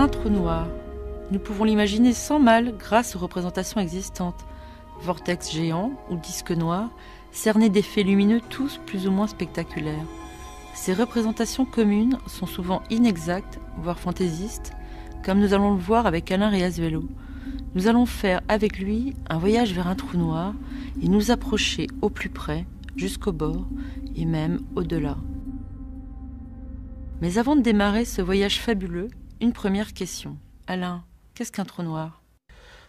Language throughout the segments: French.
Un trou noir. Nous pouvons l'imaginer sans mal grâce aux représentations existantes. Vortex géant ou disque noir, cernés d'effets lumineux tous plus ou moins spectaculaires. Ces représentations communes sont souvent inexactes, voire fantaisistes, comme nous allons le voir avec Alain Riazuelo. Nous allons faire avec lui un voyage vers un trou noir et nous approcher au plus près, jusqu'au bord et même au-delà. Mais avant de démarrer ce voyage fabuleux, une première question. Alain, qu'est-ce qu'un trou noir ?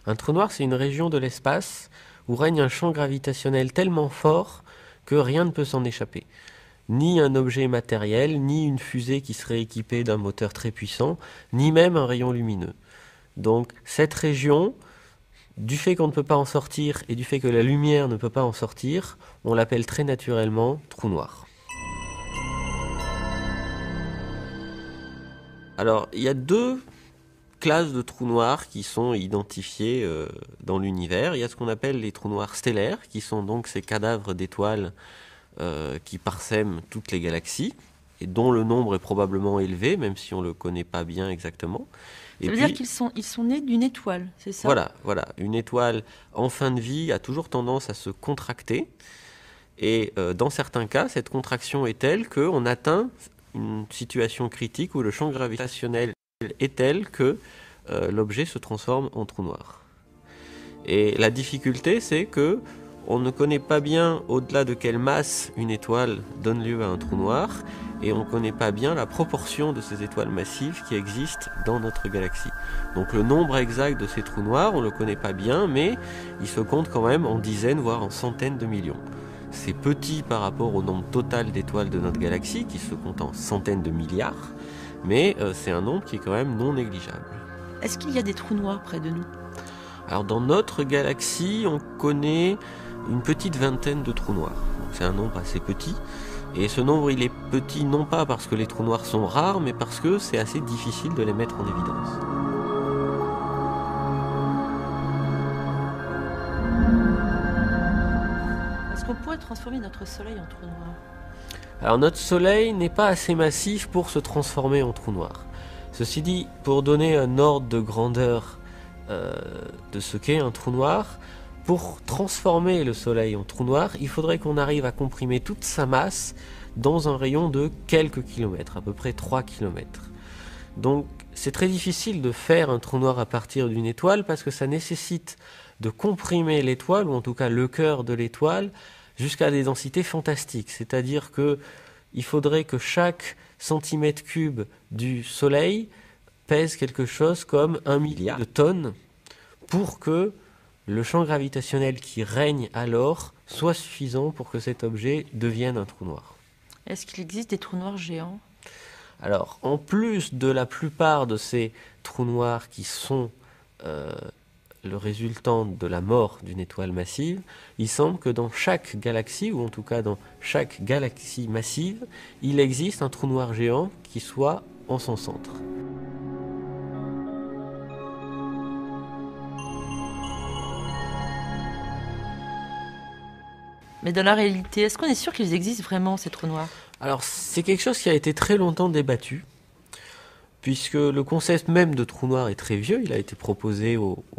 Un trou noir, c'est une région de l'espace où règne un champ gravitationnel tellement fort que rien ne peut s'en échapper. Ni un objet matériel, ni une fusée qui serait équipée d'un moteur très puissant, ni même un rayon lumineux. Donc cette région, du fait qu'on ne peut pas en sortir et du fait que la lumière ne peut pas en sortir, on l'appelle très naturellement trou noir. Alors, il y a deux classes de trous noirs qui sont identifiées dans l'univers. Il y a ce qu'on appelle les trous noirs stellaires, qui sont donc ces cadavres d'étoiles qui parsèment toutes les galaxies, et dont le nombre est probablement élevé, même si on ne le connaît pas bien exactement. Ça veut dire qu'ils sont nés d'une étoile, c'est ça ? Voilà. Une étoile en fin de vie a toujours tendance à se contracter, et dans certains cas, cette contraction est telle qu'on atteint une situation critique où le champ gravitationnel est tel que l'objet se transforme en trou noir. Et la difficulté, c'est que on ne connaît pas bien au-delà de quelle masse une étoile donne lieu à un trou noir, et on ne connaît pas bien la proportion de ces étoiles massives qui existent dans notre galaxie. Donc le nombre exact de ces trous noirs, on ne le connaît pas bien, mais il se compte quand même en dizaines, voire en centaines de millions. C'est petit par rapport au nombre total d'étoiles de notre galaxie, qui se compte en centaines de milliards, mais c'est un nombre qui est quand même non négligeable. Est-ce qu'il y a des trous noirs près de nous ? Alors dans notre galaxie, on connaît une petite vingtaine de trous noirs. Donc c'est un nombre assez petit. Et ce nombre, il est petit non pas parce que les trous noirs sont rares, mais parce que c'est assez difficile de les mettre en évidence. Est-ce qu'on pourrait transformer notre Soleil en trou noir ? Alors notre Soleil n'est pas assez massif pour se transformer en trou noir. Ceci dit, pour donner un ordre de grandeur de ce qu'est un trou noir, pour transformer le Soleil en trou noir, il faudrait qu'on arrive à comprimer toute sa masse dans un rayon de quelques kilomètres, à peu près 3 kilomètres. Donc c'est très difficile de faire un trou noir à partir d'une étoile parce que ça nécessite de comprimer l'étoile, ou en tout cas le cœur de l'étoile, jusqu'à des densités fantastiques. C'est-à-dire qu'il faudrait que chaque centimètre cube du Soleil pèse quelque chose comme 1 milliard de tonnes pour que le champ gravitationnel qui règne alors soit suffisant pour que cet objet devienne un trou noir. Est-ce qu'il existe des trous noirs géants ? Alors, en plus de la plupart de ces trous noirs qui sont le résultant de la mort d'une étoile massive, il semble que dans chaque galaxie, ou en tout cas dans chaque galaxie massive, il existe un trou noir géant qui soit en son centre. Mais dans la réalité, est-ce qu'on est sûr qu'ils existent vraiment, ces trous noirs ? Alors, c'est quelque chose qui a été très longtemps débattu, puisque le concept même de trou noir est très vieux. Il a été proposé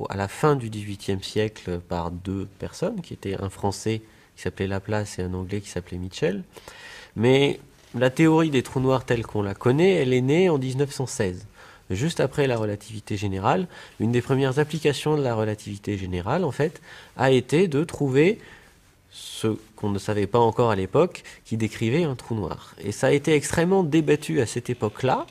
à la fin du XVIIIe siècle par deux personnes, qui étaient un Français qui s'appelait Laplace et un Anglais qui s'appelait Mitchell. Mais la théorie des trous noirs telle qu'on la connaît, elle est née en 1916. Juste après la relativité générale, une des premières applications de la relativité générale, en fait, a été de trouver ce qu'on ne savait pas encore à l'époque, qui décrivait un trou noir. Et ça a été extrêmement débattu à cette époque-là.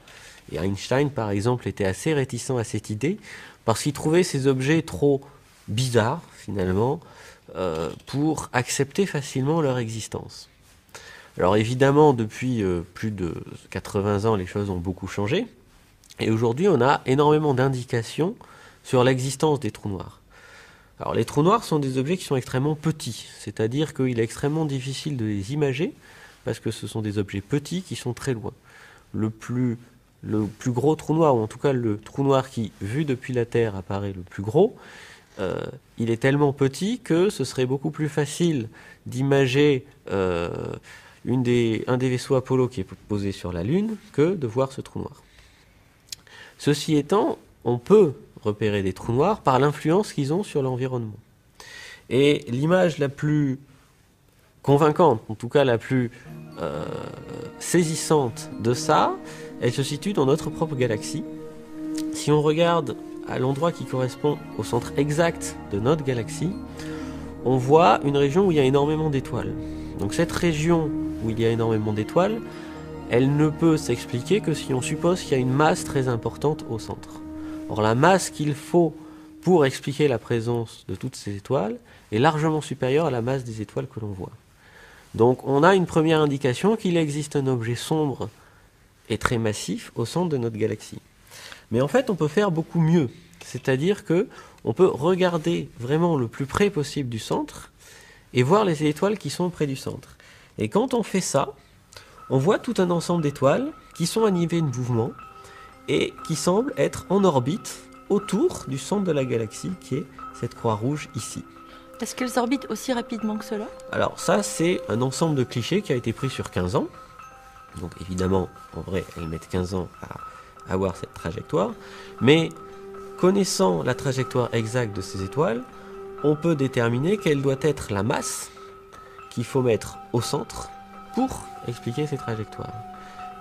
Et Einstein, par exemple, était assez réticent à cette idée, parce qu'il trouvait ces objets trop bizarres, finalement, pour accepter facilement leur existence. Alors évidemment, depuis plus de 80 ans, les choses ont beaucoup changé. Et aujourd'hui, on a énormément d'indications sur l'existence des trous noirs. Alors les trous noirs sont des objets qui sont extrêmement petits, c'est-à-dire qu'il est extrêmement difficile de les imager, parce que ce sont des objets petits qui sont très loin. Le plus gros trou noir, ou en tout cas le trou noir qui, vu depuis la Terre, apparaît le plus gros, il est tellement petit que ce serait beaucoup plus facile d'imager un des vaisseaux Apollo qui est posé sur la Lune que de voir ce trou noir. Ceci étant, on peut repérer des trous noirs par l'influence qu'ils ont sur l'environnement. Et l'image la plus convaincante, en tout cas la plus saisissante de ça, elle se situe dans notre propre galaxie. Si on regarde à l'endroit qui correspond au centre exact de notre galaxie, on voit une région où il y a énormément d'étoiles. Donc cette région où il y a énormément d'étoiles, elle ne peut s'expliquer que si on suppose qu'il y a une masse très importante au centre. Or la masse qu'il faut pour expliquer la présence de toutes ces étoiles est largement supérieure à la masse des étoiles que l'on voit. Donc on a une première indication qu'il existe un objet sombre et très massif au centre de notre galaxie. Mais en fait, on peut faire beaucoup mieux. C'est-à-dire que on peut regarder vraiment le plus près possible du centre et voir les étoiles qui sont près du centre. Et quand on fait ça, on voit tout un ensemble d'étoiles qui sont animées de mouvement et qui semblent être en orbite autour du centre de la galaxie, qui est cette croix rouge ici. Est-ce qu'elles orbitent aussi rapidement que cela? Alors ça, c'est un ensemble de clichés qui a été pris sur 15 ans. Donc évidemment, en vrai, elles mettent 15 ans à avoir cette trajectoire. Mais connaissant la trajectoire exacte de ces étoiles, on peut déterminer quelle doit être la masse qu'il faut mettre au centre pour expliquer ces trajectoires.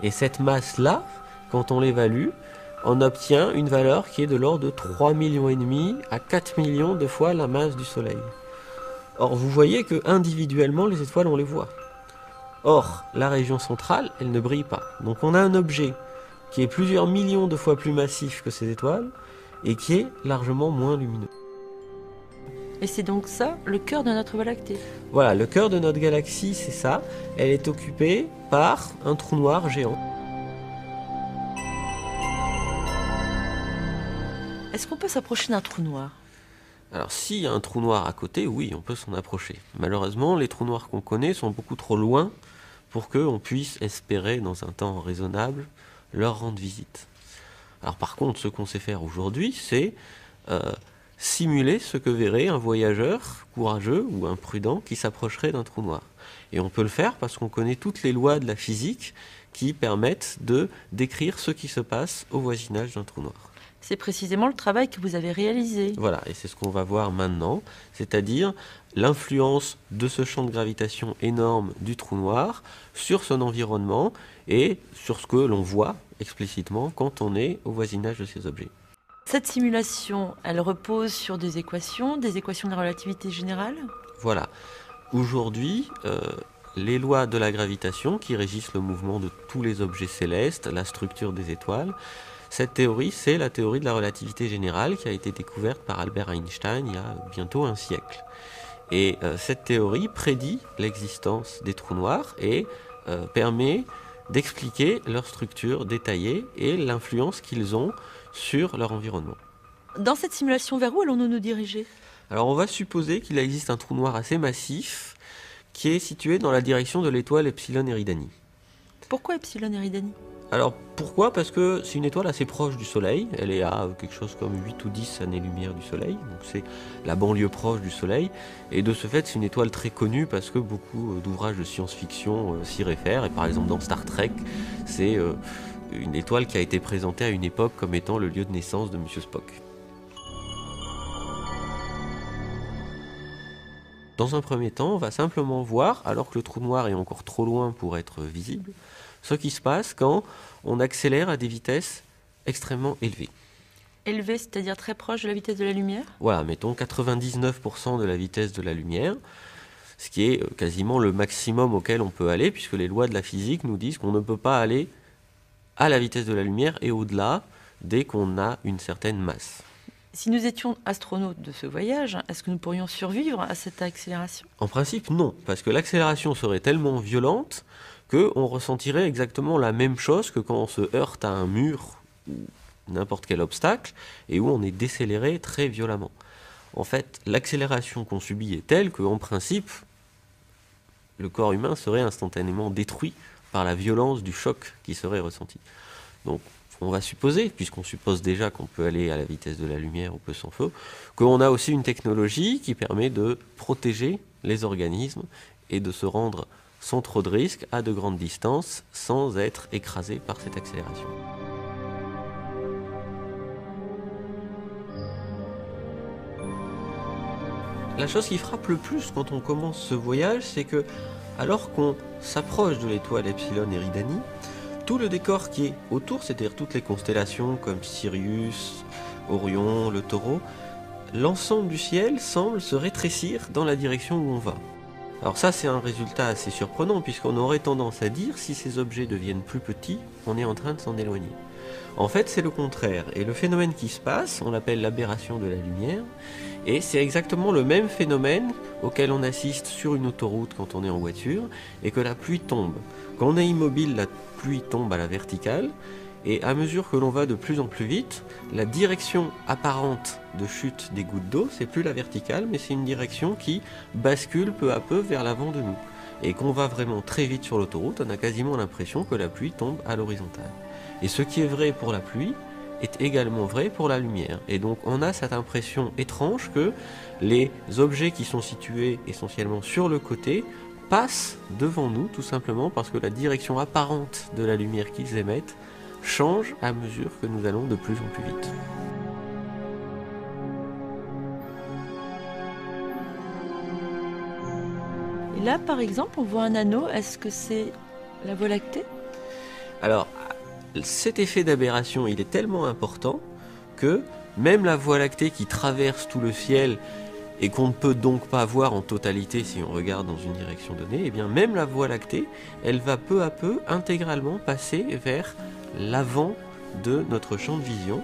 Et cette masse-là, quand on l'évalue, on obtient une valeur qui est de l'ordre de 3,5 millions à 4 millions de fois la masse du Soleil. Or, vous voyez que individuellement, les étoiles, on les voit. Or, la région centrale, elle ne brille pas. Donc on a un objet qui est plusieurs millions de fois plus massif que ces étoiles et qui est largement moins lumineux. Et c'est donc ça, le cœur de notre Voie lactée. Voilà, le cœur de notre galaxie, c'est ça. Elle est occupée par un trou noir géant. Est-ce qu'on peut s'approcher d'un trou noir? Alors s'il y a un trou noir à côté, oui, on peut s'en approcher. Malheureusement, les trous noirs qu'on connaît sont beaucoup trop loin pour qu'on puisse espérer, dans un temps raisonnable, leur rendre visite. Alors par contre, ce qu'on sait faire aujourd'hui, c'est simuler ce que verrait un voyageur courageux ou imprudent qui s'approcherait d'un trou noir. Et on peut le faire parce qu'on connaît toutes les lois de la physique qui permettent de décrire ce qui se passe au voisinage d'un trou noir. C'est précisément le travail que vous avez réalisé. Voilà, et c'est ce qu'on va voir maintenant, c'est-à-dire l'influence de ce champ de gravitation énorme du trou noir sur son environnement et sur ce que l'on voit explicitement quand on est au voisinage de ces objets. Cette simulation, elle repose sur des équations de la relativité générale? Voilà. Aujourd'hui, les lois de la gravitation qui régissent le mouvement de tous les objets célestes, la structure des étoiles, cette théorie, c'est la théorie de la relativité générale qui a été découverte par Albert Einstein il y a bientôt un siècle. Et cette théorie prédit l'existence des trous noirs et permet d'expliquer leur structure détaillée et l'influence qu'ils ont sur leur environnement. Dans cette simulation, vers où allons-nous nous diriger? Alors on va supposer qu'il existe un trou noir assez massif qui est situé dans la direction de l'étoile Epsilon Eridani. Pourquoi Epsilon Eridani? Alors pourquoi? Parce que c'est une étoile assez proche du Soleil, elle est à quelque chose comme 8 ou 10 années-lumière du Soleil, donc c'est la banlieue proche du Soleil, et de ce fait c'est une étoile très connue parce que beaucoup d'ouvrages de science-fiction s'y réfèrent, et par exemple dans Star Trek, c'est une étoile qui a été présentée à une époque comme étant le lieu de naissance de Monsieur Spock. Dans un premier temps, on va simplement voir, alors que le trou noir est encore trop loin pour être visible, ce qui se passe quand on accélère à des vitesses extrêmement élevées. Élevées, c'est-à-dire très proche de la vitesse de la lumière? Voilà, mettons 99% de la vitesse de la lumière, ce qui est quasiment le maximum auquel on peut aller, puisque les lois de la physique nous disent qu'on ne peut pas aller à la vitesse de la lumière et au-delà dès qu'on a une certaine masse. Si nous étions astronautes de ce voyage, est-ce que nous pourrions survivre à cette accélération? En principe, non, parce que l'accélération serait tellement violente qu'on ressentirait exactement la même chose que quand on se heurte à un mur ou n'importe quel obstacle et où on est décéléré très violemment. En fait, l'accélération qu'on subit est telle qu'en principe, le corps humain serait instantanément détruit par la violence du choc qui serait ressenti. Donc, on va supposer, puisqu'on suppose déjà qu'on peut aller à la vitesse de la lumière ou peu sans feu, qu'on a aussi une technologie qui permet de protéger les organismes et de se rendre sans trop de risques à de grandes distances sans être écrasé par cette accélération. La chose qui frappe le plus quand on commence ce voyage, c'est que, alors qu'on s'approche de l'étoile Epsilon Eridani, tout le décor qui est autour, c'est-à-dire toutes les constellations comme Sirius, Orion, le Taureau, l'ensemble du ciel semble se rétrécir dans la direction où on va. Alors ça, c'est un résultat assez surprenant, puisqu'on aurait tendance à dire, si ces objets deviennent plus petits, on est en train de s'en éloigner. En fait, c'est le contraire, et le phénomène qui se passe, on l'appelle l'aberration de la lumière, et c'est exactement le même phénomène auquel on assiste sur une autoroute quand on est en voiture, et que la pluie tombe. Quand on est immobile, la pluie tombe à la verticale, et à mesure que l'on va de plus en plus vite, la direction apparente de chute des gouttes d'eau, c'est plus la verticale, mais c'est une direction qui bascule peu à peu vers l'avant de nous. Et qu'on va vraiment très vite sur l'autoroute, on a quasiment l'impression que la pluie tombe à l'horizontale. Et ce qui est vrai pour la pluie est également vrai pour la lumière. Et donc on a cette impression étrange que les objets qui sont situés essentiellement sur le côté passent devant nous, tout simplement parce que la direction apparente de la lumière qu'ils émettent change à mesure que nous allons de plus en plus vite. Et là, par exemple, on voit un anneau. Est-ce que c'est la Voie lactée? Alors, cet effet d'aberration, il est tellement important que même la Voie lactée qui traverse tout le ciel et qu'on ne peut donc pas voir en totalité si on regarde dans une direction donnée, et bien même la Voie lactée, elle va peu à peu intégralement passer vers l'avant de notre champ de vision.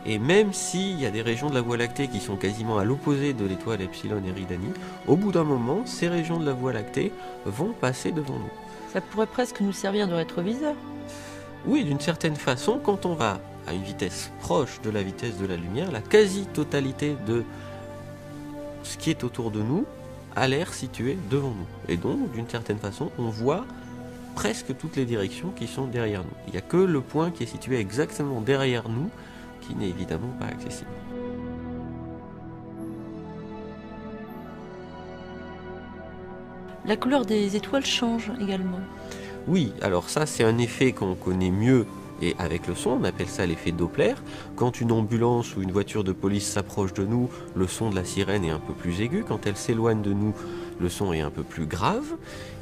Et même s'il y a des régions de la Voie lactée qui sont quasiment à l'opposé de l'étoile Epsilon Eridani, au bout d'un moment, ces régions de la Voie lactée vont passer devant nous. Ça pourrait presque nous servir de rétroviseur. Oui, d'une certaine façon, quand on va à une vitesse proche de la vitesse de la lumière, la quasi-totalité de ce qui est autour de nous a l'air situé devant nous. Et donc, d'une certaine façon, on voit presque toutes les directions qui sont derrière nous. Il n'y a que le point qui est situé exactement derrière nous qui n'est évidemment pas accessible. La couleur des étoiles change également. Oui, alors ça c'est un effet qu'on connaît mieux et avec le son, on appelle ça l'effet Doppler. Quand une ambulance ou une voiture de police s'approche de nous, le son de la sirène est un peu plus aigu. Quand elle s'éloigne de nous, le son est un peu plus grave.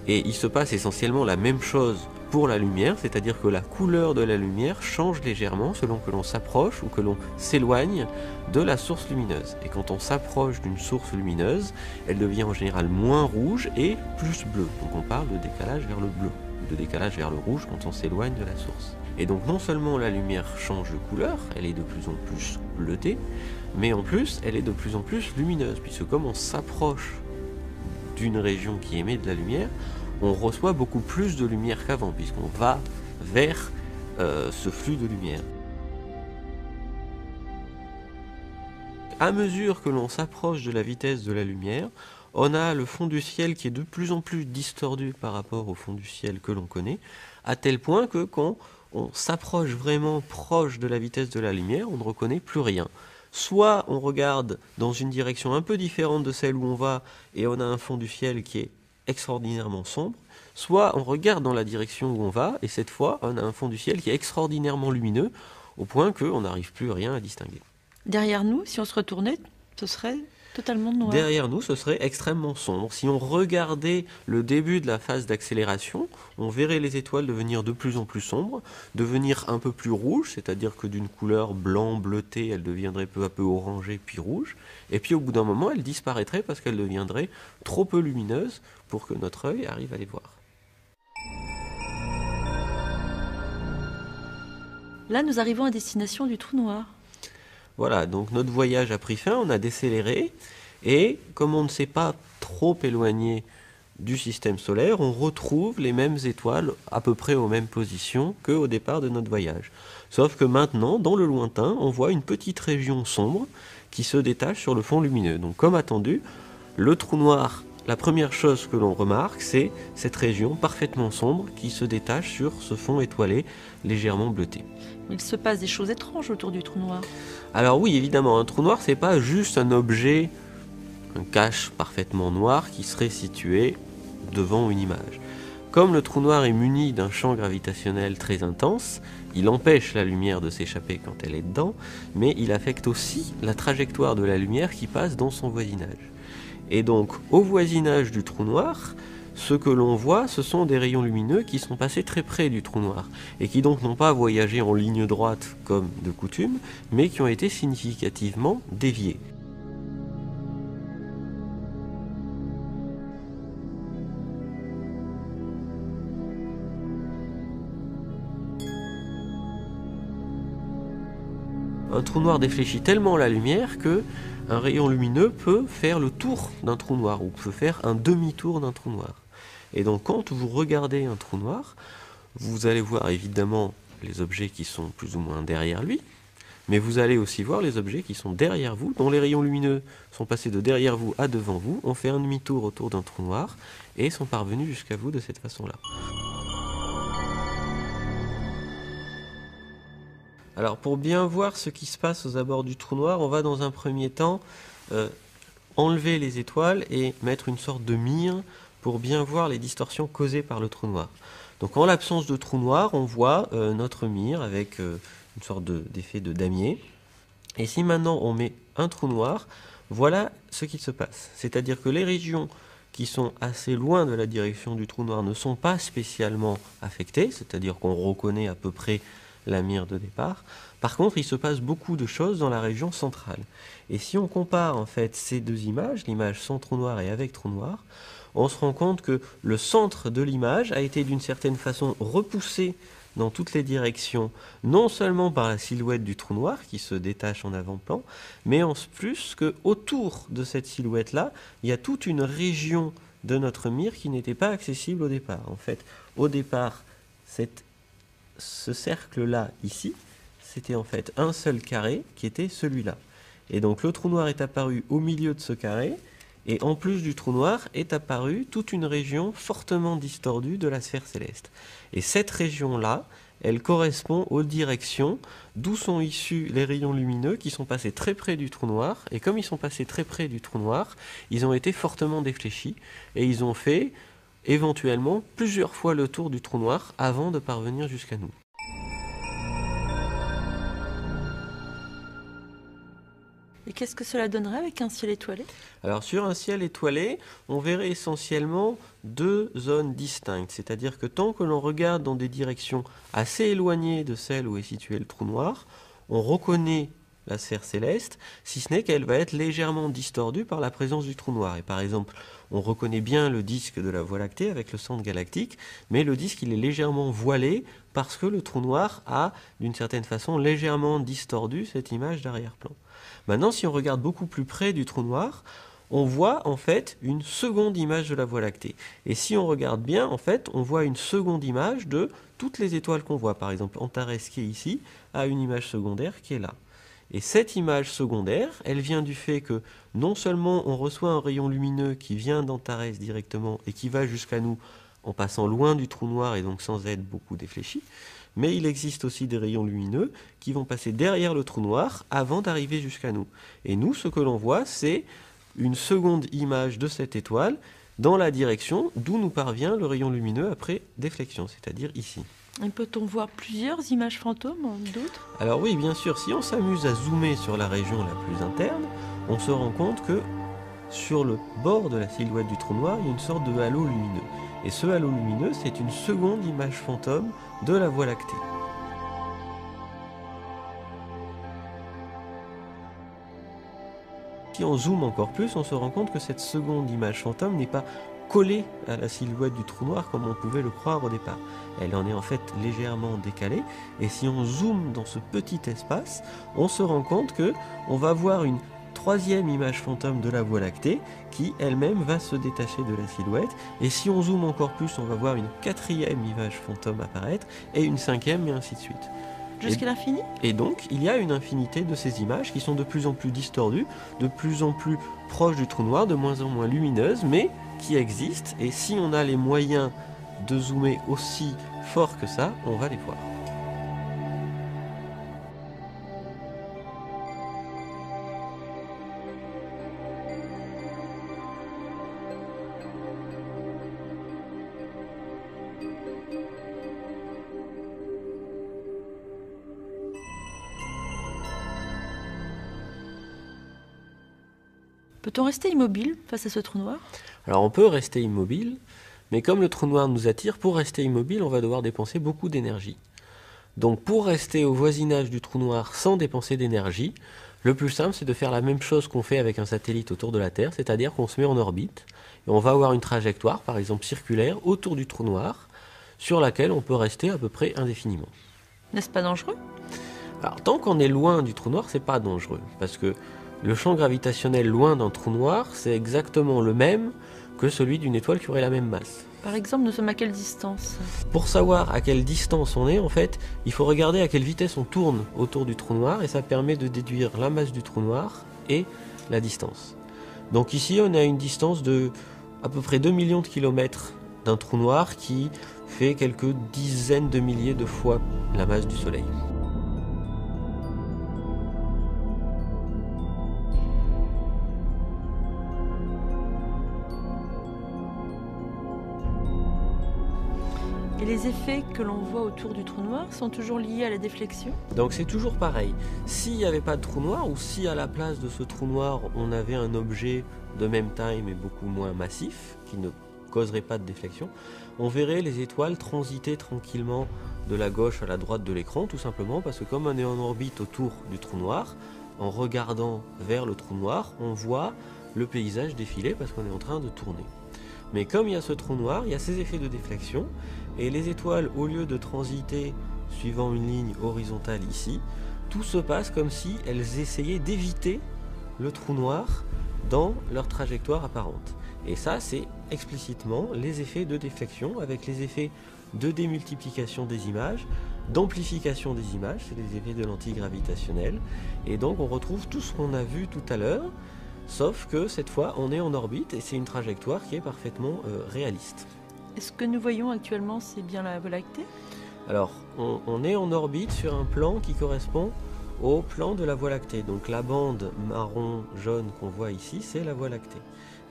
Et il se passe essentiellement la même chose pour la lumière, c'est-à-dire que la couleur de la lumière change légèrement selon que l'on s'approche ou que l'on s'éloigne de la source lumineuse. Et quand on s'approche d'une source lumineuse, elle devient en général moins rouge et plus bleue. Donc on parle de décalage vers le bleu, de décalage vers le rouge quand on s'éloigne de la source. Et donc non seulement la lumière change de couleur, elle est de plus en plus bleutée, mais en plus elle est de plus en plus lumineuse, puisque comme on s'approche d'une région qui émet de la lumière, on reçoit beaucoup plus de lumière qu'avant, puisqu'on va vers ce flux de lumière. À mesure que l'on s'approche de la vitesse de la lumière, on a le fond du ciel qui est de plus en plus distordu par rapport au fond du ciel que l'on connaît, à tel point que quand on s'approche vraiment proche de la vitesse de la lumière, on ne reconnaît plus rien. Soit on regarde dans une direction un peu différente de celle où on va et on a un fond du ciel qui est extraordinairement sombre, soit on regarde dans la direction où on va et cette fois on a un fond du ciel qui est extraordinairement lumineux au point qu'on n'arrive plus rien à distinguer. Derrière nous, si on se retournait, ce serait totalement noir. Derrière nous, ce serait extrêmement sombre. Si on regardait le début de la phase d'accélération, on verrait les étoiles devenir de plus en plus sombres, devenir un peu plus rouges, c'est-à-dire que d'une couleur blanc, bleuté, elle deviendrait peu à peu orangée puis rouge, et puis au bout d'un moment, elle disparaîtrait parce qu'elle deviendrait trop peu lumineuse pour que notre œil arrive à les voir. Là, nous arrivons à destination du trou noir. Voilà, donc notre voyage a pris fin, on a décéléré, et comme on ne s'est pas trop éloigné du système solaire, on retrouve les mêmes étoiles à peu près aux mêmes positions qu'au départ de notre voyage. Sauf que maintenant, dans le lointain, on voit une petite région sombre qui se détache sur le fond lumineux. Donc comme attendu, le trou noir, la première chose que l'on remarque, c'est cette région parfaitement sombre qui se détache sur ce fond étoilé légèrement bleuté. Il se passe des choses étranges autour du trou noir. Alors oui, évidemment, un trou noir, c'est pas juste un objet, un cache parfaitement noir qui serait situé devant une image. Comme le trou noir est muni d'un champ gravitationnel très intense, il empêche la lumière de s'échapper quand elle est dedans, mais il affecte aussi la trajectoire de la lumière qui passe dans son voisinage. Et donc, au voisinage du trou noir, ce que l'on voit, ce sont des rayons lumineux qui sont passés très près du trou noir, et qui donc n'ont pas voyagé en ligne droite comme de coutume, mais qui ont été significativement déviés. Un trou noir défléchit tellement la lumière que un rayon lumineux peut faire le tour d'un trou noir, ou peut faire un demi-tour d'un trou noir. Et donc quand vous regardez un trou noir, vous allez voir évidemment les objets qui sont plus ou moins derrière lui, mais vous allez aussi voir les objets qui sont derrière vous, dont les rayons lumineux sont passés de derrière vous à devant vous, ont fait un demi-tour autour d'un trou noir, et sont parvenus jusqu'à vous de cette façon-là. Alors pour bien voir ce qui se passe aux abords du trou noir, on va dans un premier temps enlever les étoiles et mettre une sorte de mire pour bien voir les distorsions causées par le trou noir. Donc en l'absence de trou noir, on voit notre mire avec une sorte d'effet de damier. Et si maintenant on met un trou noir, voilà ce qui se passe. C'est-à-dire que les régions qui sont assez loin de la direction du trou noir ne sont pas spécialement affectées, c'est-à-dire qu'on reconnaît à peu près la mire de départ. Par contre, il se passe beaucoup de choses dans la région centrale. Et si on compare en fait ces deux images, l'image sans trou noir et avec trou noir, on se rend compte que le centre de l'image a été d'une certaine façon repoussé dans toutes les directions, non seulement par la silhouette du trou noir qui se détache en avant-plan, mais en plus que autour de cette silhouette-là, il y a toute une région de notre mire qui n'était pas accessible au départ. En fait, au départ, ce cercle-là, ici, c'était en fait un seul carré qui était celui-là. Et donc le trou noir est apparu au milieu de ce carré, et en plus du trou noir est apparue toute une région fortement distordue de la sphère céleste. Et cette région-là, elle correspond aux directions d'où sont issus les rayons lumineux qui sont passés très près du trou noir. Et comme ils sont passés très près du trou noir, ils ont été fortement défléchis et ils ont fait éventuellement plusieurs fois le tour du trou noir avant de parvenir jusqu'à nous. Et qu'est-ce que cela donnerait avec un ciel étoilé? Alors sur un ciel étoilé, on verrait essentiellement deux zones distinctes, c'est-à-dire que tant que l'on regarde dans des directions assez éloignées de celle où est situé le trou noir, on reconnaît la sphère céleste, si ce n'est qu'elle va être légèrement distordue par la présence du trou noir. Et par exemple, on reconnaît bien le disque de la Voie lactée avec le centre galactique, mais le disque il est légèrement voilé parce que le trou noir a, d'une certaine façon, légèrement distordu cette image d'arrière-plan. Maintenant, si on regarde beaucoup plus près du trou noir, on voit en fait une seconde image de la Voie lactée. Et si on regarde bien, en fait, on voit une seconde image de toutes les étoiles qu'on voit. Par exemple, Antares qui est ici a une image secondaire qui est là. Et cette image secondaire, elle vient du fait que non seulement on reçoit un rayon lumineux qui vient d'Antares directement et qui va jusqu'à nous en passant loin du trou noir et donc sans être beaucoup défléchi, mais il existe aussi des rayons lumineux qui vont passer derrière le trou noir avant d'arriver jusqu'à nous. Et nous, ce que l'on voit, c'est une seconde image de cette étoile dans la direction d'où nous parvient le rayon lumineux après déflexion, c'est-à-dire ici. Et peut-on voir plusieurs images fantômes, d'autres? Alors oui, bien sûr, si on s'amuse à zoomer sur la région la plus interne, on se rend compte que sur le bord de la silhouette du trou noir, il y a une sorte de halo lumineux. Et ce halo lumineux, c'est une seconde image fantôme de la Voie lactée. Si on zoome encore plus, on se rend compte que cette seconde image fantôme n'est pas collée à la silhouette du trou noir comme on pouvait le croire au départ. Elle en est en fait légèrement décalée, et si on zoome dans ce petit espace, on se rend compte que on va voir une troisième image fantôme de la Voie lactée qui elle-même va se détacher de la silhouette, et si on zoome encore plus, on va voir une quatrième image fantôme apparaître, et une cinquième, et ainsi de suite. Jusqu'à l'infini? Et donc, il y a une infinité de ces images qui sont de plus en plus distordues, de plus en plus proches du trou noir, de moins en moins lumineuses, mais qui existent, et si on a les moyens de zoomer aussi fort que ça, on va les voir. Peut-on rester immobile face à ce trou noir? Alors on peut rester immobile, mais comme le trou noir nous attire, pour rester immobile, on va devoir dépenser beaucoup d'énergie. Donc pour rester au voisinage du trou noir sans dépenser d'énergie, le plus simple c'est de faire la même chose qu'on fait avec un satellite autour de la Terre, c'est-à-dire qu'on se met en orbite, et on va avoir une trajectoire, par exemple circulaire, autour du trou noir, sur laquelle on peut rester à peu près indéfiniment. N'est-ce pas dangereux? Alors tant qu'on est loin du trou noir, c'est pas dangereux, parce que le champ gravitationnel loin d'un trou noir, c'est exactement le même que celui d'une étoile qui aurait la même masse. Par exemple, nous sommes à quelle distance? Pour savoir à quelle distance on est, en fait, il faut regarder à quelle vitesse on tourne autour du trou noir, et ça permet de déduire la masse du trou noir et la distance. Donc ici, on a une distance de à peu près 2 millions de kilomètres d'un trou noir qui fait quelques dizaines de milliers de fois la masse du Soleil. Et les effets que l'on voit autour du trou noir sont toujours liés à la déflexion? Donc c'est toujours pareil. S'il n'y avait pas de trou noir, ou si à la place de ce trou noir, on avait un objet de même taille mais beaucoup moins massif, qui ne causerait pas de déflexion, on verrait les étoiles transiter tranquillement de la gauche à la droite de l'écran, tout simplement parce que comme on est en orbite autour du trou noir, en regardant vers le trou noir, on voit le paysage défiler parce qu'on est en train de tourner. Mais comme il y a ce trou noir, il y a ces effets de déflexion, et les étoiles, au lieu de transiter suivant une ligne horizontale ici, tout se passe comme si elles essayaient d'éviter le trou noir dans leur trajectoire apparente. Et ça, c'est explicitement les effets de déflexion, avec les effets de démultiplication des images, d'amplification des images, c'est les effets de l'antigravitationnel. Et donc on retrouve tout ce qu'on a vu tout à l'heure, sauf que cette fois on est en orbite et c'est une trajectoire qui est parfaitement réaliste. Est-ce que nous voyons actuellement, c'est bien la Voie lactée? Alors, on est en orbite sur un plan qui correspond au plan de la Voie lactée. Donc la bande marron-jaune qu'on voit ici, c'est la Voie lactée.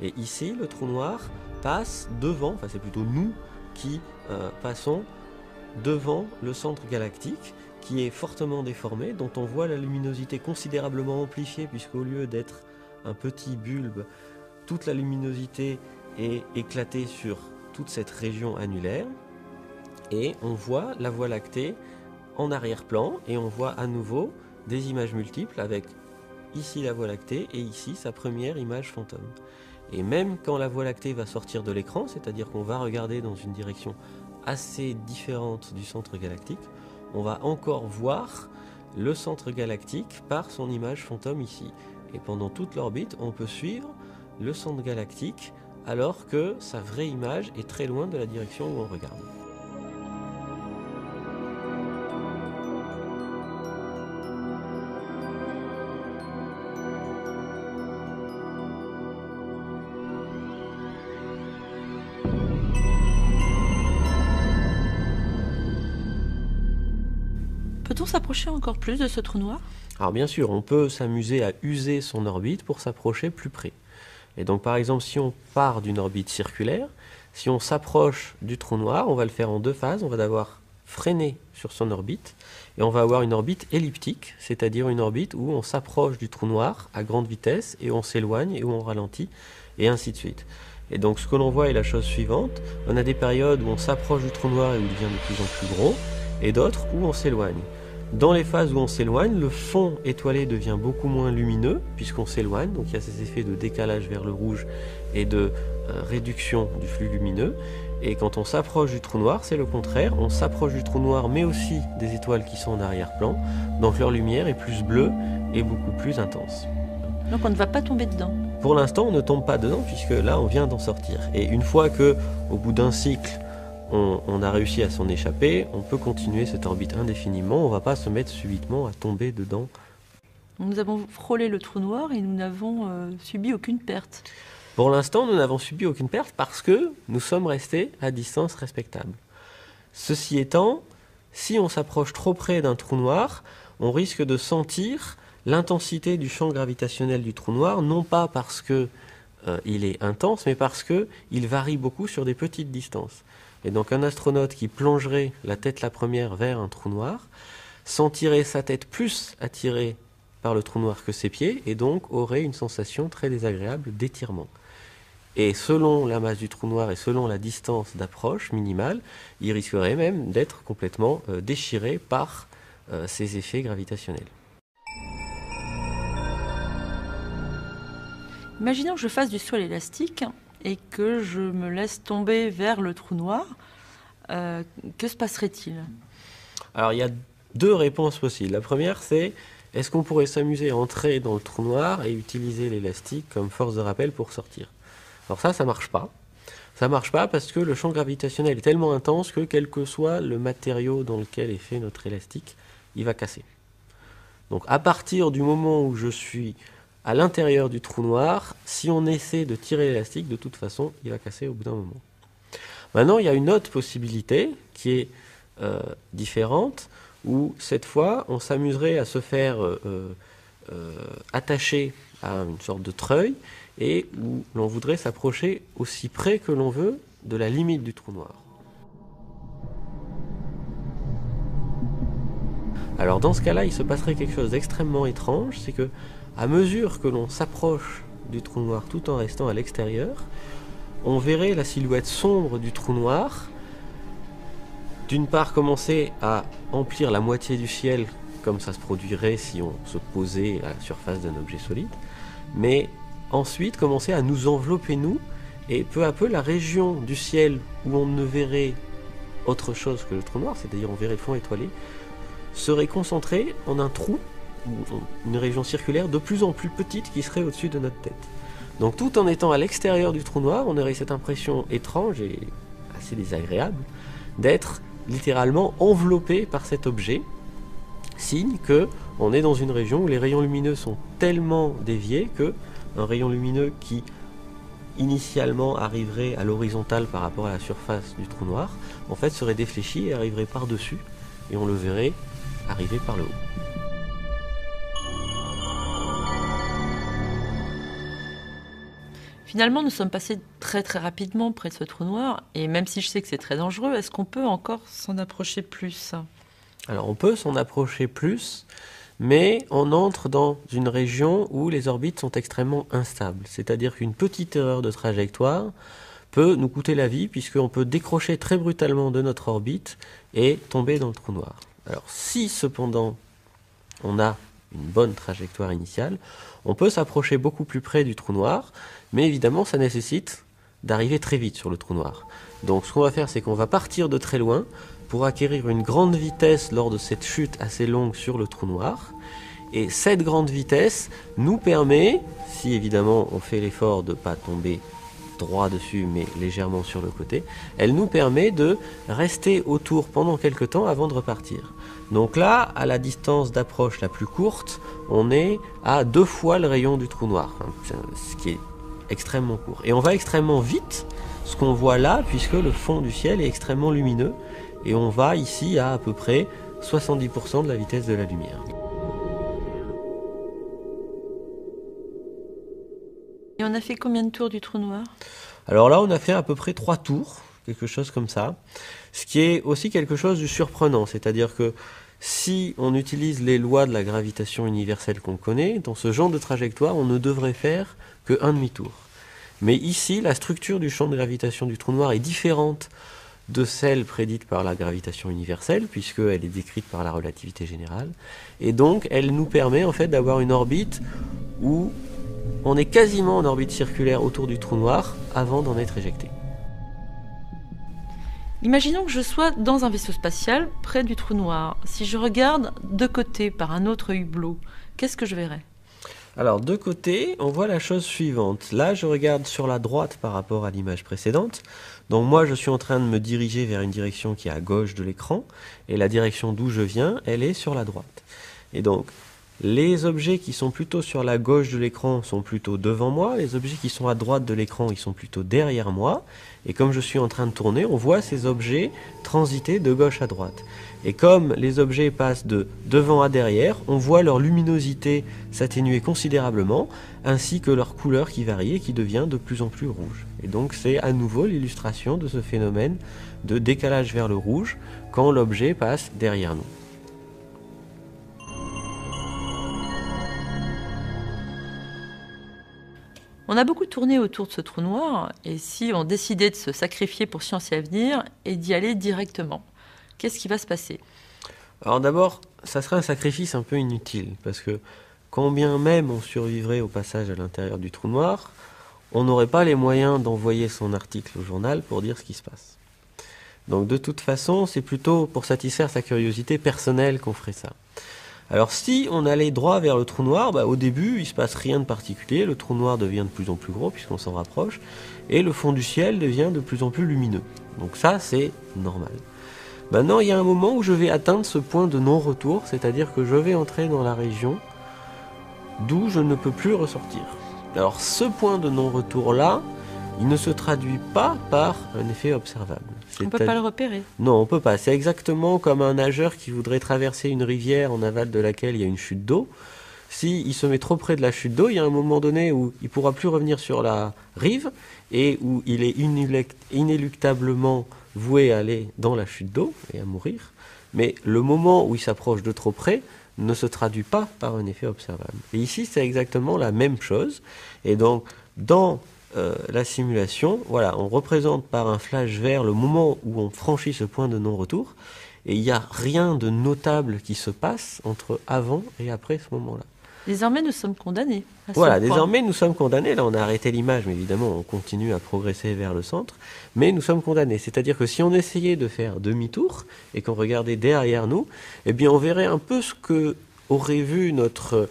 Et ici, le trou noir passe devant, enfin c'est plutôt nous qui passons devant le centre galactique, qui est fortement déformé, dont on voit la luminosité considérablement amplifiée, puisqu'au lieu d'être un petit bulbe, toute la luminosité est éclatée sur toute cette région annulaire, et on voit la Voie lactée en arrière-plan, et on voit à nouveau des images multiples avec ici la Voie lactée et ici sa première image fantôme. Et même quand la Voie lactée va sortir de l'écran, c'est-à-dire qu'on va regarder dans une direction assez différente du centre galactique, on va encore voir le centre galactique par son image fantôme ici. Et pendant toute l'orbite, on peut suivre le centre galactique alors que sa vraie image est très loin de la direction où on regarde. Peut-on s'approcher encore plus de ce trou noir? Alors bien sûr, on peut s'amuser à user son orbite pour s'approcher plus près. Et donc par exemple, si on part d'une orbite circulaire, si on s'approche du trou noir, on va le faire en deux phases. On va d'abord freiner sur son orbite, et on va avoir une orbite elliptique, c'est-à-dire une orbite où on s'approche du trou noir à grande vitesse, et on s'éloigne, et où on ralentit, et ainsi de suite. Et donc ce que l'on voit est la chose suivante. On a des périodes où on s'approche du trou noir et où il devient de plus en plus gros, et d'autres où on s'éloigne. Dans les phases où on s'éloigne, le fond étoilé devient beaucoup moins lumineux puisqu'on s'éloigne, donc il y a ces effets de décalage vers le rouge et de réduction du flux lumineux. Et quand on s'approche du trou noir, c'est le contraire, on s'approche du trou noir mais aussi des étoiles qui sont en arrière-plan, donc leur lumière est plus bleue et beaucoup plus intense. Donc on ne va pas tomber dedans? Pour l'instant, on ne tombe pas dedans puisque là on vient d'en sortir. Et une fois que, au bout d'un cycle, on a réussi à s'en échapper, on peut continuer cette orbite indéfiniment, on ne va pas se mettre subitement à tomber dedans. Nous avons frôlé le trou noir et nous n'avons subi aucune perte. Pour l'instant, nous n'avons subi aucune perte parce que nous sommes restés à distance respectable. Ceci étant, si on s'approche trop près d'un trou noir, on risque de sentir l'intensité du champ gravitationnel du trou noir, non pas parce que il est intense, mais parce qu'il varie beaucoup sur des petites distances. Et donc un astronaute qui plongerait la tête la première vers un trou noir sentirait sa tête plus attirée par le trou noir que ses pieds et donc aurait une sensation très désagréable d'étirement. Et selon la masse du trou noir et selon la distance d'approche minimale, il risquerait même d'être complètement déchiré par ces effets gravitationnels. Imaginons que je fasse du saut à l'élastique et que je me laisse tomber vers le trou noir. Que se passerait-il? Alors il y a deux réponses possibles. La première, c'est est-ce qu'on pourrait s'amuser à entrer dans le trou noir et utiliser l'élastique comme force de rappel pour sortir? Alors ça marche pas. Ça marche pas parce que le champ gravitationnel est tellement intense que quel que soit le matériau dans lequel est fait notre élastique, il va casser. Donc à partir du moment où je suis à l'intérieur du trou noir, si on essaie de tirer l'élastique, de toute façon, il va casser au bout d'un moment. Maintenant, il y a une autre possibilité qui est différente, où cette fois, on s'amuserait à se faire attacher à une sorte de treuil, et où l'on voudrait s'approcher aussi près que l'on veut de la limite du trou noir. Alors dans ce cas-là, il se passerait quelque chose d'extrêmement étrange, c'est que à mesure que l'on s'approche du trou noir tout en restant à l'extérieur, on verrait la silhouette sombre du trou noir, d'une part commencer à emplir la moitié du ciel, comme ça se produirait si on se posait à la surface d'un objet solide, mais ensuite commencer à nous envelopper nous, et peu à peu la région du ciel où on ne verrait autre chose que le trou noir, c'est-à-dire on verrait le fond étoilé, serait concentrée en un trou, ou une région circulaire de plus en plus petite qui serait au-dessus de notre tête. Donc tout en étant à l'extérieur du trou noir, on aurait cette impression étrange et assez désagréable d'être littéralement enveloppé par cet objet, signe que on est dans une région où les rayons lumineux sont tellement déviés que un rayon lumineux qui initialement arriverait à l'horizontale par rapport à la surface du trou noir, en fait serait défléchi et arriverait par-dessus, et on le verrait arriver par le haut. Finalement, nous sommes passés très très rapidement près de ce trou noir, et même si je sais que c'est très dangereux, est-ce qu'on peut encore s'en approcher plus? Alors on peut s'en approcher plus, mais on entre dans une région où les orbites sont extrêmement instables. C'est-à-dire qu'une petite erreur de trajectoire peut nous coûter la vie, puisqu'on peut décrocher très brutalement de notre orbite et tomber dans le trou noir. Alors si cependant on a une bonne trajectoire initiale, on peut s'approcher beaucoup plus près du trou noir, mais évidemment ça nécessite d'arriver très vite sur le trou noir. Donc ce qu'on va faire, c'est qu'on va partir de très loin pour acquérir une grande vitesse lors de cette chute assez longue sur le trou noir. Et cette grande vitesse nous permet, si évidemment on fait l'effort de ne pas tomber droit dessus mais légèrement sur le côté, elle nous permet de rester autour pendant quelques temps avant de repartir. Donc là, à la distance d'approche la plus courte, on est à 2 fois le rayon du trou noir, ce qui est extrêmement court. Et on va extrêmement vite, ce qu'on voit là, puisque le fond du ciel est extrêmement lumineux, et on va ici à peu près 70% de la vitesse de la lumière. Et on a fait combien de tours du trou noir? Alors là, on a fait à peu près 3 tours, quelque chose comme ça, ce qui est aussi quelque chose de surprenant, c'est-à-dire que si on utilise les lois de la gravitation universelle qu'on connaît, dans ce genre de trajectoire, on ne devrait faire qu'un demi-tour. Mais ici, la structure du champ de gravitation du trou noir est différente de celle prédite par la gravitation universelle, puisqu'elle est décrite par la relativité générale, et donc elle nous permet en fait d'avoir une orbite où on est quasiment en orbite circulaire autour du trou noir avant d'en être éjecté. Imaginons que je sois dans un vaisseau spatial près du trou noir. Si je regarde de côté par un autre hublot, qu'est-ce que je verrai? Alors de côté, on voit la chose suivante. Là, je regarde sur la droite par rapport à l'image précédente. Donc moi, je suis en train de me diriger vers une direction qui est à gauche de l'écran, et la direction d'où je viens, elle est sur la droite. Et donc, les objets qui sont plutôt sur la gauche de l'écran sont plutôt devant moi, les objets qui sont à droite de l'écran, ils sont plutôt derrière moi, et comme je suis en train de tourner, on voit ces objets transiter de gauche à droite. Et comme les objets passent de devant à derrière, on voit leur luminosité s'atténuer considérablement, ainsi que leur couleur qui varie et qui devient de plus en plus rouge. Et donc c'est à nouveau l'illustration de ce phénomène de décalage vers le rouge quand l'objet passe derrière nous. On a beaucoup tourné autour de ce trou noir, et si on décidait de se sacrifier pour Science et Avenir et d'y aller directement, qu'est-ce qui va se passer? Alors d'abord, ça serait un sacrifice un peu inutile, parce que quand bien même on survivrait au passage à l'intérieur du trou noir, on n'aurait pas les moyens d'envoyer son article au journal pour dire ce qui se passe. Donc de toute façon, c'est plutôt pour satisfaire sa curiosité personnelle qu'on ferait ça. Alors si on allait droit vers le trou noir, au début il ne se passe rien de particulier, le trou noir devient de plus en plus gros puisqu'on s'en rapproche, et le fond du ciel devient de plus en plus lumineux. Donc ça c'est normal. Maintenant il y a un moment où je vais atteindre ce point de non-retour, c'est-à-dire que je vais entrer dans la région d'où je ne peux plus ressortir. Alors ce point de non-retour là, il ne se traduit pas par un effet observable. On ne peut pas le repérer. Non, on ne peut pas. C'est exactement comme un nageur qui voudrait traverser une rivière en aval de laquelle il y a une chute d'eau. S'il se met trop près de la chute d'eau, il y a un moment donné où il ne pourra plus revenir sur la rive et où il est inéluctablement voué à aller dans la chute d'eau et à mourir. Mais le moment où il s'approche de trop près ne se traduit pas par un effet observable. Et ici, c'est exactement la même chose. Et donc, dans la simulation, voilà, on représente par un flash vert le moment où on franchit ce point de non-retour, et il n'y a rien de notable qui se passe entre avant et après ce moment-là. Désormais, nous sommes condamnés. Voilà, désormais nous sommes condamnés. Là, on a arrêté l'image, mais évidemment, on continue à progresser vers le centre. Mais nous sommes condamnés. C'est-à-dire que si on essayait de faire demi-tour et qu'on regardait derrière nous, eh bien, on verrait un peu ce que aurait vu notre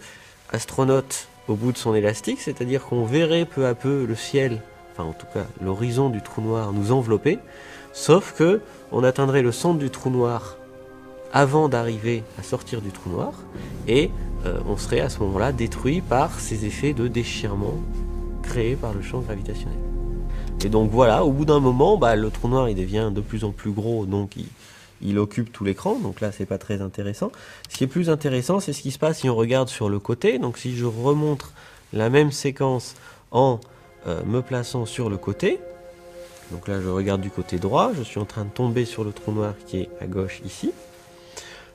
astronaute au bout de son élastique, c'est-à-dire qu'on verrait peu à peu le ciel, enfin en tout cas l'horizon du trou noir nous envelopper, sauf que on atteindrait le centre du trou noir avant d'arriver à sortir du trou noir, et on serait à ce moment-là détruit par ces effets de déchirement créés par le champ gravitationnel. Et donc voilà, au bout d'un moment, le trou noir il devient de plus en plus gros, donc il occupe tout l'écran, donc là c'est pas très intéressant. Ce qui est plus intéressant, c'est ce qui se passe si on regarde sur le côté. Donc si je remontre la même séquence en me plaçant sur le côté, donc là je regarde du côté droit, je suis en train de tomber sur le trou noir qui est à gauche ici.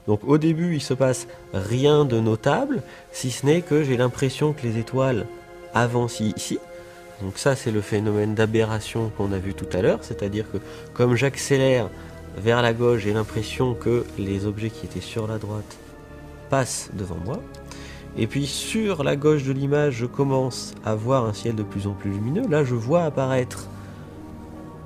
Donc au début il se passe rien de notable, si ce n'est que j'ai l'impression que les étoiles avancent ici. Donc ça c'est le phénomène d'aberration qu'on a vu tout à l'heure, c'est-à-dire que comme j'accélère vers la gauche, j'ai l'impression que les objets qui étaient sur la droite passent devant moi. Et puis sur la gauche de l'image, je commence à voir un ciel de plus en plus lumineux. Là, je vois apparaître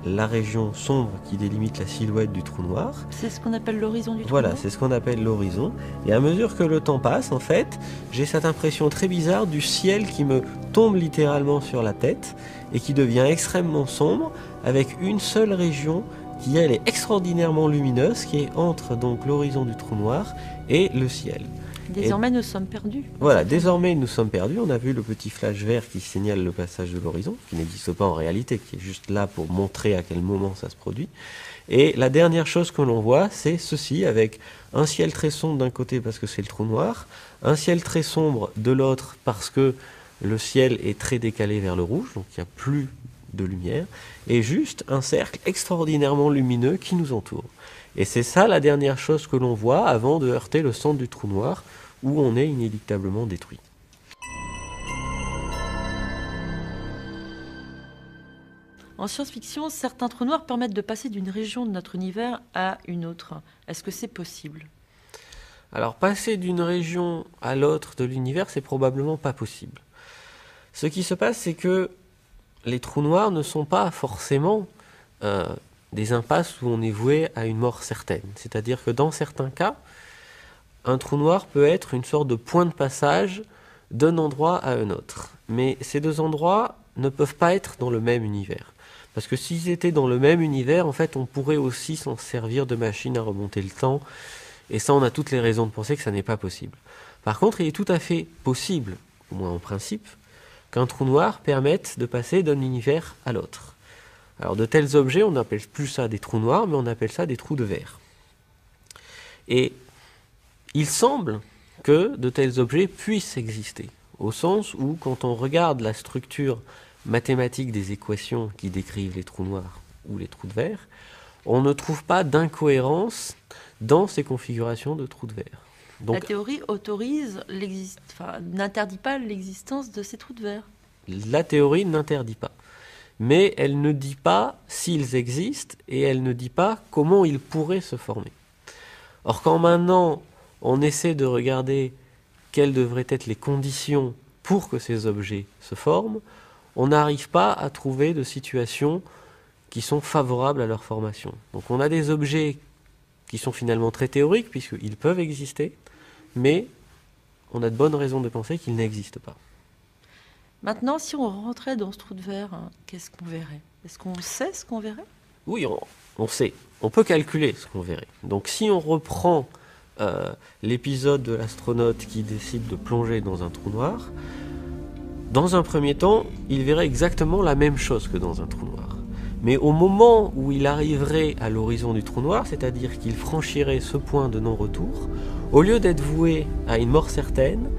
la région sombre qui délimite la silhouette du trou noir. C'est ce qu'on appelle l'horizon du trou Voilà, noir. c'est ce qu'on appelle l'horizon. Et à mesure que le temps passe, en fait, j'ai cette impression très bizarre du ciel qui me tombe littéralement sur la tête et qui devient extrêmement sombre avec une seule région qui elle est extraordinairement lumineuse, qui est entre donc l'horizon du trou noir et le ciel. Désormais, nous sommes perdus. Voilà, désormais nous sommes perdus. On a vu le petit flash vert qui signale le passage de l'horizon, qui n'existe pas en réalité, qui est juste là pour montrer à quel moment ça se produit. Et la dernière chose que l'on voit, c'est ceci, avec un ciel très sombre d'un côté parce que c'est le trou noir, un ciel très sombre de l'autre parce que le ciel est très décalé vers le rouge, donc il n'y a plus de lumière, et juste un cercle extraordinairement lumineux qui nous entoure. Et c'est ça la dernière chose que l'on voit avant de heurter le centre du trou noir, où on est inéluctablement détruit. En science-fiction, certains trous noirs permettent de passer d'une région de notre univers à une autre. Est-ce que c'est possible? Alors, passer d'une région à l'autre de l'univers, c'est probablement pas possible. Ce qui se passe, c'est que les trous noirs ne sont pas forcément des impasses où on est voué à une mort certaine. C'est-à-dire que dans certains cas, un trou noir peut être une sorte de point de passage d'un endroit à un autre. Mais ces deux endroits ne peuvent pas être dans le même univers. Parce que s'ils étaient dans le même univers, en fait, on pourrait aussi s'en servir de machine à remonter le temps. Et ça, on a toutes les raisons de penser que ça n'est pas possible. Par contre, il est tout à fait possible, au moins en principe, qu'un trou noir permette de passer d'un univers à l'autre. Alors de tels objets, on n'appelle plus ça des trous noirs, mais on appelle ça des trous de verre. Et il semble que de tels objets puissent exister, au sens où quand on regarde la structure mathématique des équations qui décrivent les trous noirs ou les trous de verre, on ne trouve pas d'incohérence dans ces configurations de trous de verre. Donc, la théorie n'interdit pas l'existence de ces trous de verre. La théorie n'interdit pas. Mais elle ne dit pas s'ils existent et elle ne dit pas comment ils pourraient se former. Or, quand maintenant on essaie de regarder quelles devraient être les conditions pour que ces objets se forment, on n'arrive pas à trouver de situations qui sont favorables à leur formation. Donc on a des objets qui sont finalement très théoriques, puisqu'ils peuvent exister, mais on a de bonnes raisons de penser qu'ils n'existent pas. Maintenant, si on rentrait dans ce trou de verre, qu'est-ce qu'on verrait? Est-ce qu'on sait ce qu'on verrait? Oui, on sait. On peut calculer ce qu'on verrait. Donc si on reprend l'épisode de l'astronaute qui décide de plonger dans un trou noir, dans un premier temps, il verrait exactement la même chose que dans un trou noir. Mais au moment où il arriverait à l'horizon du trou noir, c'est-à-dire qu'il franchirait ce point de non-retour, au lieu d'être voué à une mort certaine,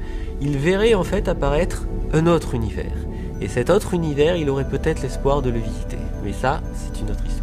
il verrait en fait apparaître un autre univers. Et cet autre univers, il aurait peut-être l'espoir de le visiter. Mais ça, c'est une autre histoire.